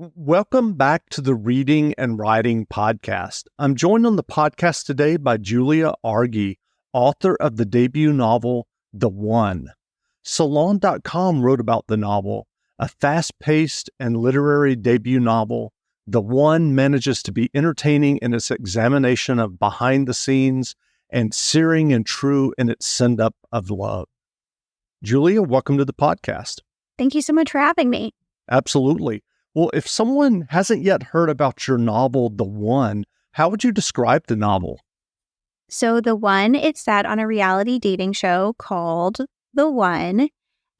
Welcome back to the Reading and Writing Podcast. I'm joined on the podcast today by Julia Argy, author of the debut novel, The One. Salon.com wrote about the novel. A fast-paced and literary debut novel, The One manages to be entertaining in its examination of behind the scenes and searing and true in its send-up of love. Julia, welcome to the podcast. Thank you so much for having me. Absolutely. Well, if someone hasn't yet heard about your novel, The One, how would you describe the novel? So The One, it's set on a reality dating show called The One,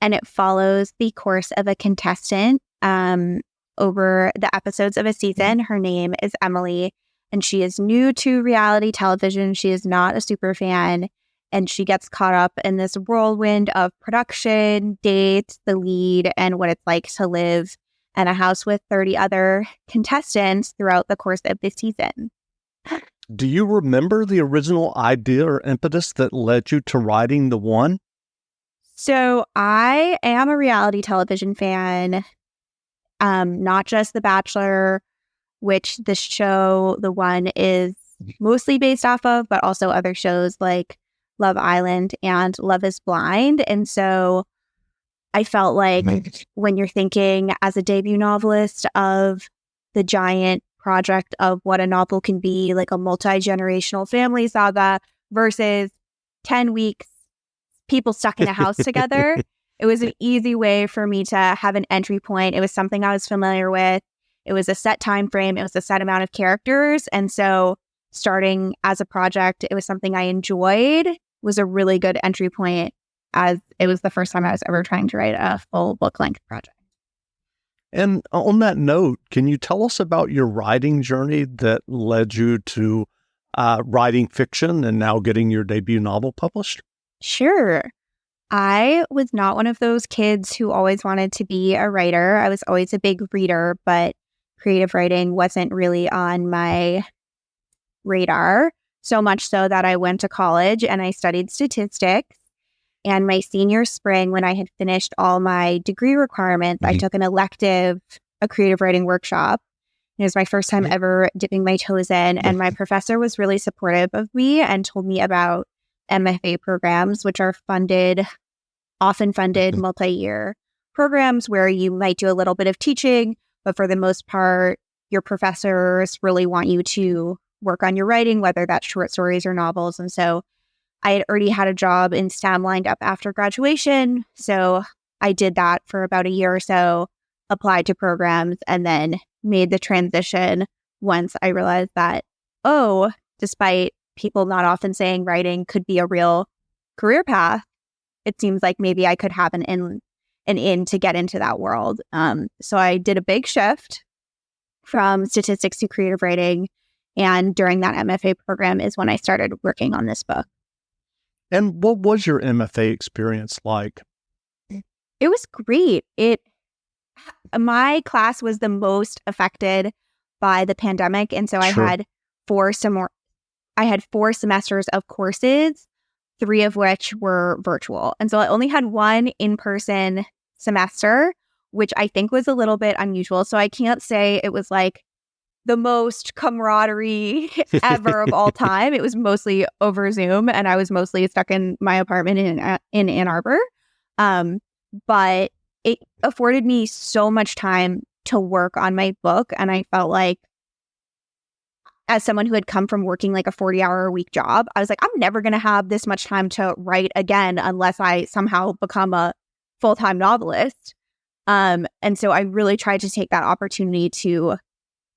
and it follows the course of a contestant over the episodes of a season. Her name is Emily, and she is new to reality television. She is not a super fan, and she gets caught up in this whirlwind of production, dates, the lead, and what it's like to live in a house with 30 other contestants throughout the course of this season. Do you remember the original idea or impetus that led you to writing The One? So I am a reality television fan, not just The Bachelor, which the show, The One, is mostly based off of, but also other shows like Love Island and Love is Blind. And so I felt like when you're thinking as a debut novelist of the giant project of what a novel can be, like a multi-generational family saga versus 10 weeks, people stuck in a house together, it was an easy way for me to have an entry point. It was something I was familiar with. It was a set time frame. It was a set amount of characters. And so starting as a project, it was something I enjoyed, was a really good entry point, as it was the first time I was ever trying to write a full book-length project. And on that note, can you tell us about your writing journey that led you to writing fiction and now getting your debut novel published? Sure. I was not one of those kids who always wanted to be a writer. I was always a big reader, but creative writing wasn't really on my radar, so much so that I went to college and I studied statistics. And my senior spring, when I had finished all my degree requirements, I took an elective, a creative writing workshop. It was my first time ever dipping my toes in. And my professor was really supportive of me and told me about MFA programs, which are often funded multi-year programs where you might do a little bit of teaching, but for the most part, your professors really want you to work on your writing, whether that's short stories or novels. And so I had already had a job in STEM lined up after graduation. So I did that for about a year or so, applied to programs, and then made the transition once I realized that, despite people not often saying writing could be a real career path, it seems like maybe I could have an in to get into that world. So I did a big shift from statistics to creative writing. And during that MFA program is when I started working on this book. And what was your MFA experience like? It was great. My class was the most affected by the pandemic. And so I had four semesters of courses, 3 of which were virtual. And so I only had one in-person semester, which I think was a little bit unusual. So I can't say it was like the most camaraderie ever of all time. It was mostly over Zoom, and I was mostly stuck in my apartment in Ann Arbor. But it afforded me so much time to work on my book, and I felt like, as someone who had come from working like a 40-hour-a-week job, I was like, I'm never going to have this much time to write again unless I somehow become a full-time novelist. And so I really tried to take that opportunity to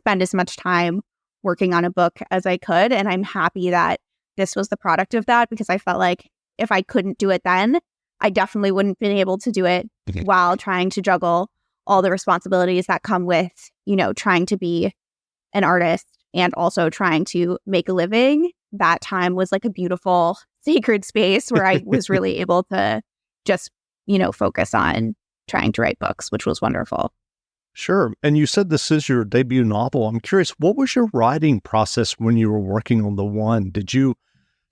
spend as much time working on a book as I could. And I'm happy that this was the product of that, because I felt like if I couldn't do it then, I definitely wouldn't have been able to do it while trying to juggle all the responsibilities that come with, trying to be an artist and also trying to make a living. That time was like a beautiful sacred space where I was really able to just, focus on trying to write books, which was wonderful. Sure. And you said this is your debut novel. I'm curious, what was your writing process when you were working on The One? Did you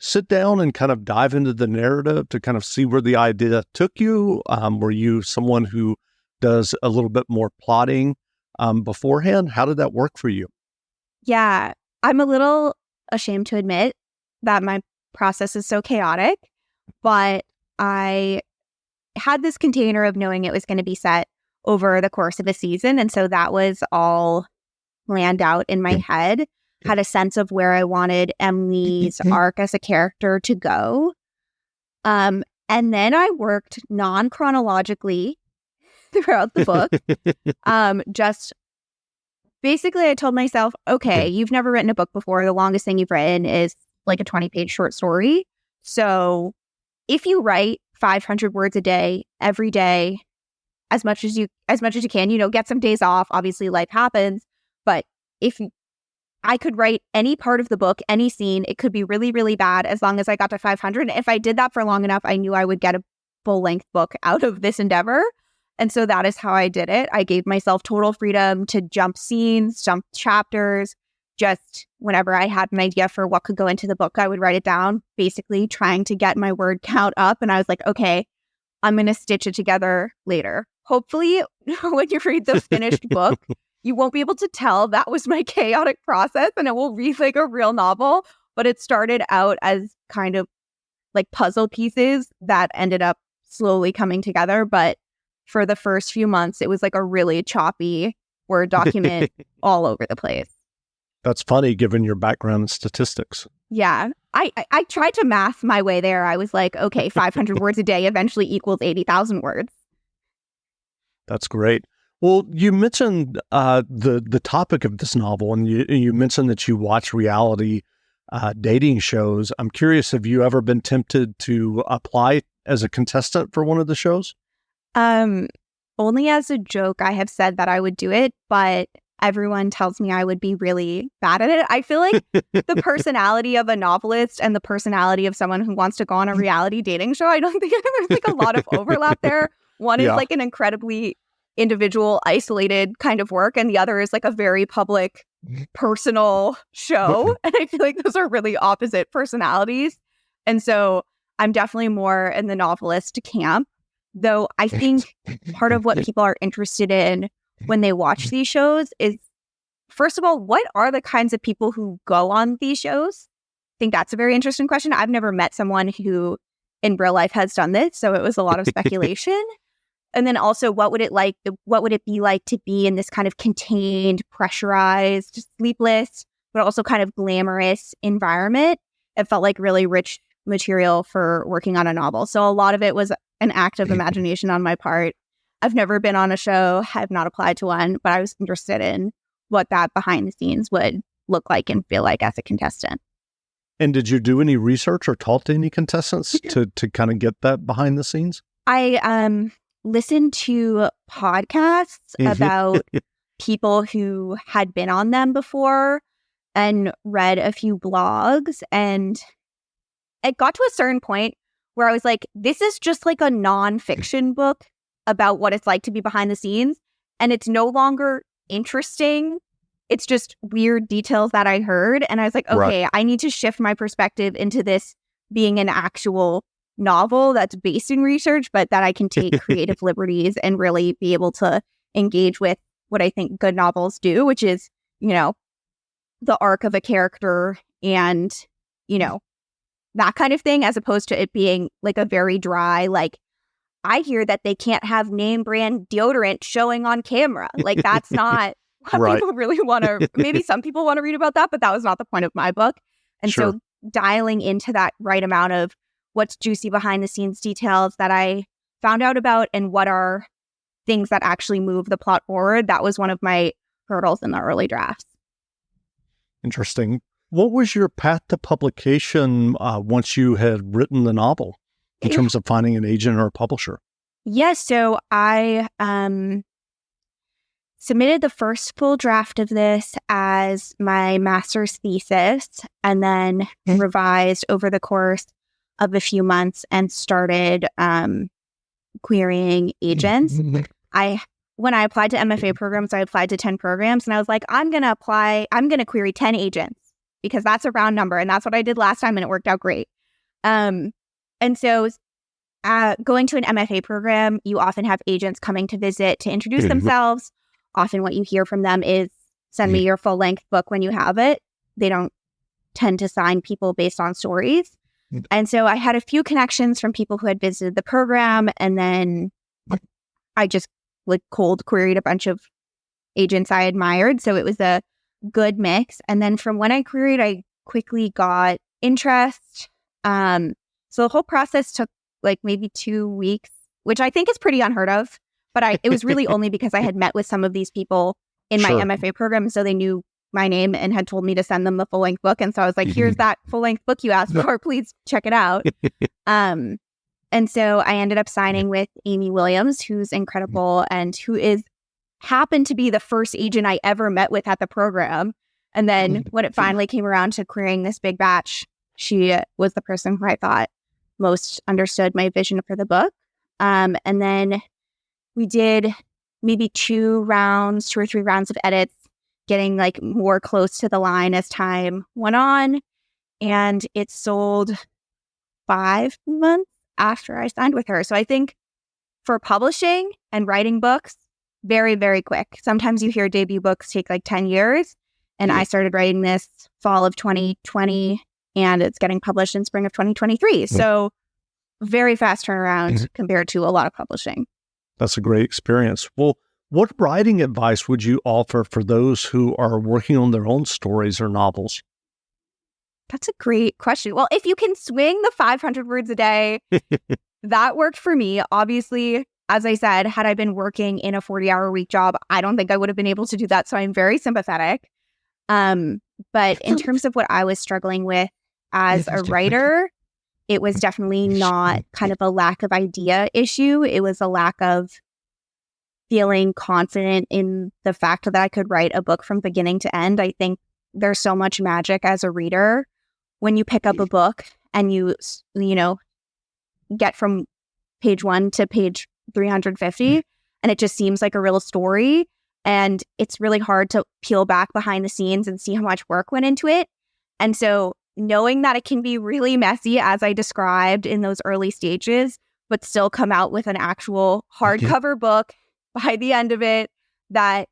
sit down and kind of dive into the narrative to kind of see where the idea took you? Were you someone who does a little bit more plotting beforehand. How did that work for you? Yeah, I'm a little ashamed to admit that my process is so chaotic, but I had this container of knowing it was going to be set over the course of a season. And so that was all planned out in my head, had a sense of where I wanted Emily's arc as a character to go. And then I worked non-chronologically throughout the book. Just basically I told myself, okay, you've never written a book before. The longest thing you've written is like a 20-page short story. So if you write 500 words a day, every day, as much as you can, get some days off. Obviously life happens, but if I could write any part of the book, any scene, it could be really, really bad as long as I got to 500. If I did that for long enough, I knew I would get a full-length book out of this endeavor. And so that is how I did it. I gave myself total freedom to jump scenes, jump chapters. Just whenever I had an idea for what could go into the book, I would write it down, basically trying to get my word count up. And I was like, okay, I'm going to stitch it together later. Hopefully, when you read the finished book, you won't be able to tell that was my chaotic process and it will read like a real novel. But it started out as kind of like puzzle pieces that ended up slowly coming together. But for the first few months, it was like a really choppy Word document all over the place. That's funny, given your background in statistics. Yeah. I tried to math my way there. I was like, okay, 500 words a day eventually equals 80,000 words. That's great. Well, you mentioned the topic of this novel, and you mentioned that you watch reality dating shows. I'm curious, have you ever been tempted to apply as a contestant for one of the shows? Only as a joke, I have said that I would do it, but everyone tells me I would be really bad at it. I feel like the personality of a novelist and the personality of someone who wants to go on a reality dating show, I don't think there's like a lot of overlap there. One is like an incredibly individual, isolated kind of work, and the other is like a very public, personal show. And I feel like those are really opposite personalities. And so I'm definitely more in the novelist camp, though I think part of what people are interested in when they watch these shows is, first of all, what are the kinds of people who go on these shows? I think that's a very interesting question. I've never met someone who in real life has done this, so it was a lot of speculation. And then also, what would it be like to be in this kind of contained, pressurized, sleepless, but also kind of glamorous environment? It felt like really rich material for working on a novel. So a lot of it was an act of imagination on my part. I've never been on a show, have not applied to one, but I was interested in what that behind the scenes would look like and feel like as a contestant. And did you do any research or talk to any contestants to kind of get that behind the scenes? I listened to podcasts about people who had been on them before and read a few blogs. And it got to a certain point where I was like, this is just like a nonfiction book about what it's like to be behind the scenes. And it's no longer interesting. It's just weird details that I heard. And I was like, okay, I need to shift my perspective into this being an actual novel that's based in research, but that I can take creative liberties and really be able to engage with what I think good novels do, which is, the arc of a character and, that kind of thing, as opposed to it being like a very dry, like, I hear that they can't have name brand deodorant showing on camera. Like, that's not what people really want to, maybe some people want to read about that, but that was not the point of my book. And so dialing into that right amount of what's juicy behind the scenes details that I found out about and what are things that actually move the plot forward, that was one of my hurdles in the early drafts. Interesting. What was your path to publication once you had written the novel in terms of finding an agent or a publisher? Yes. So I submitted the first full draft of this as my master's thesis and then revised over the course of a few months and started querying agents. When I applied to MFA programs, I applied to 10 programs and I was like, I'm going to query 10 agents because that's a round number. And that's what I did last time and it worked out great. And so going to an MFA program, you often have agents coming to visit to introduce themselves. often what you hear from them is send me your full length book when you have it. They don't tend to sign people based on stories. And so I had a few connections from people who had visited the program, and then I just like cold queried a bunch of agents I admired. So it was a good mix. And then from when I queried, I quickly got interest. So the whole process took like maybe 2 weeks, which I think is pretty unheard of. But it was really only because I had met with some of these people in my MFA program. So they knew my name and had told me to send them the full length book. And so I was like, here's that full length book you asked for. Please check it out. And so I ended up signing with Amy Williams, who's incredible and who happened to be the first agent I ever met with at the program. And then when it finally came around to querying this big batch, she was the person who I thought most understood my vision for the book. And then we did maybe 2 or 3 rounds of edits, getting like more close to the line as time went on. And it sold 5 months after I signed with her. So I think for publishing and writing books, very, very quick. Sometimes you hear debut books take like 10 years. And I started writing this fall of 2020 and it's getting published in spring of 2023. So very fast turnaround compared to a lot of publishing. That's a great experience. Well, what writing advice would you offer for those who are working on their own stories or novels? That's a great question. Well, if you can swing the 500 words a day, that worked for me. Obviously, as I said, had I been working in a 40-hour week job, I don't think I would have been able to do that. So I'm very sympathetic. But in terms of what I was struggling with as a writer, it was definitely not kind of a lack of idea issue. It was a lack of feeling confident in the fact that I could write a book from beginning to end. I think there's so much magic as a reader when you pick up a book and you get from page 1 to page 350 and it just seems like a real story. And it's really hard to peel back behind the scenes and see how much work went into it. And so knowing that it can be really messy, as I described in those early stages, but still come out with an actual hardcover book by the end of it that,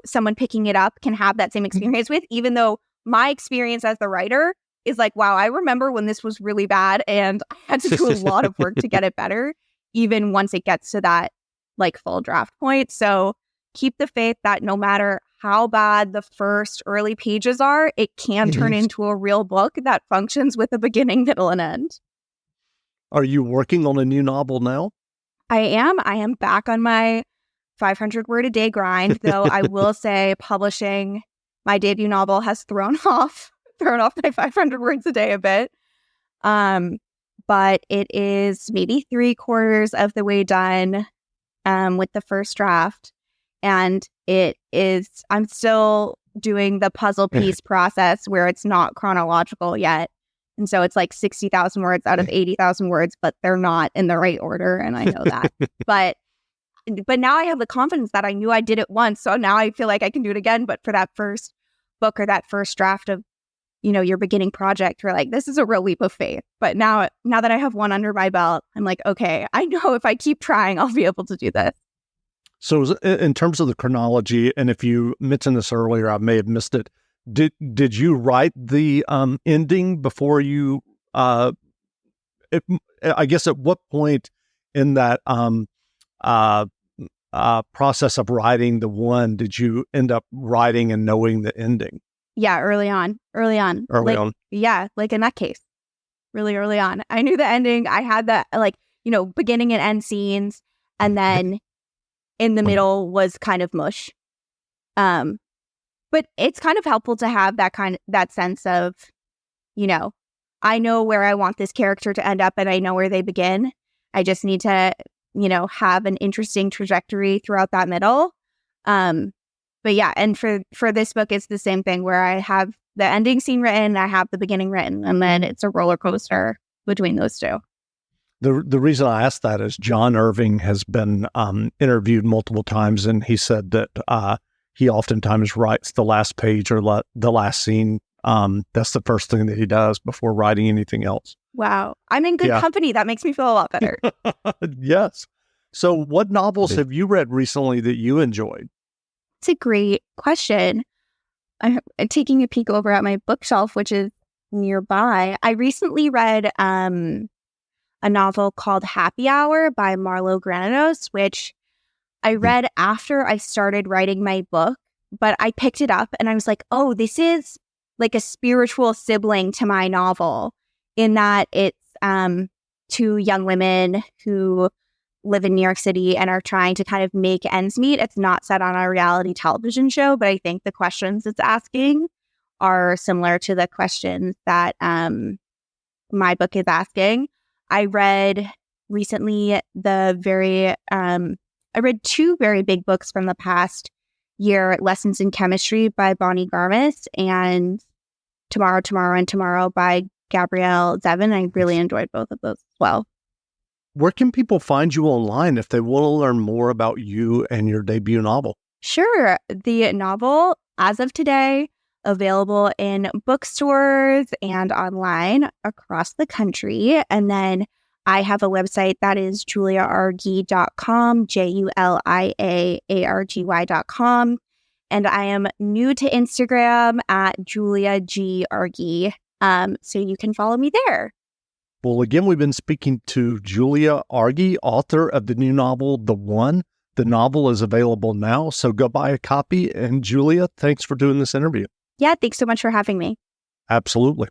someone picking it up can have that same experience with, even though my experience as the writer is like, wow, I remember when this was really bad and I had to do a lot of work to get it better, even once it gets to that like full draft point. So keep the faith that no matter how bad the first early pages are, it can turn into a real book that functions with a beginning, middle, and end. Are you working on a new novel now? I am back on my 500 word a day grind, though I will say publishing my debut novel has thrown off my 500 words a day a bit. But it is maybe 3/4 of the way done with the first draft. And I'm still doing the puzzle piece process where it's not chronological yet. And so it's like 60,000 words out of 80,000 words, but they're not in the right order. And I know that. But now I have the confidence that I knew I did it once. So now I feel like I can do it again. But for that first book or that first draft of, your beginning project, you're like, this is a real leap of faith. But now that I have one under my belt, I'm like, okay, I know if I keep trying, I'll be able to do this. So in terms of the chronology, and if you mentioned this earlier, I may have missed it. Did you write the ending before you? I guess at what point in that process of writing the one did you end up writing and knowing the ending? Yeah, early on. Yeah, like in that case, really early on, I knew the ending. I had that beginning and end scenes, and then in the middle was kind of mush. But it's kind of helpful to have that sense of, I know where I want this character to end up and I know where they begin. I just need to, have an interesting trajectory throughout that middle. But yeah, and for this book, it's the same thing where I have the ending scene written, I have the beginning written, and then it's a roller coaster between those two. The reason I asked that is John Irving has been interviewed multiple times, and he said that he oftentimes writes the last page or the last scene. That's the first thing that he does before writing anything else. Wow. I'm in good company. That makes me feel a lot better. Yes. So what novels have you read recently that you enjoyed? It's a great question. I'm taking a peek over at my bookshelf, which is nearby. I recently read a novel called Happy Hour by Marlo Granados, which I read after I started writing my book, but I picked it up and I was like, oh, this is like a spiritual sibling to my novel in that it's two young women who live in New York City and are trying to kind of make ends meet. It's not set on a reality television show, but I think the questions it's asking are similar to the questions that my book is asking. I read recently I read two very big books from the past year, Lessons in Chemistry by Bonnie Garmis and Tomorrow, Tomorrow, and Tomorrow by Gabrielle Zevin. I really enjoyed both of those as well. Where can people find you online if they want to learn more about you and your debut novel? Sure. The novel, as of today, available in bookstores and online across the country. And then I have a website that is juliaargy.com, JuliaAargy.com. And I am new to Instagram at Julia G. Argy. So you can follow me there. Well, again, we've been speaking to Julia Argy, author of the new novel, The One. The novel is available now, so go buy a copy. And Julia, thanks for doing this interview. Yeah, thanks so much for having me. Absolutely.